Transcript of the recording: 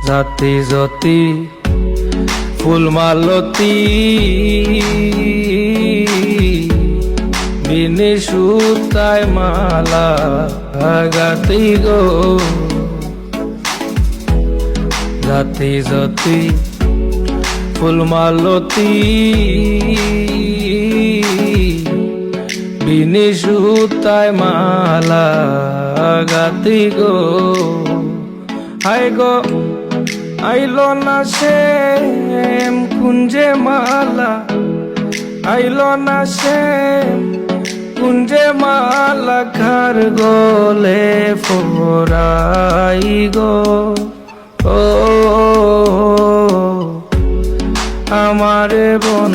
জাতি যতি ফুল মালতী বিনে সুতায় মালা গাতি গো জাতি যতি ফুল মালতী বিনে সুতায় মালা গাতি গো হায় গো আইলো না সে কুঞ্জে মালা আইলো না সে কুঞ্জে মালা ঘর গোলে ফোরাই গো ও আমারে বন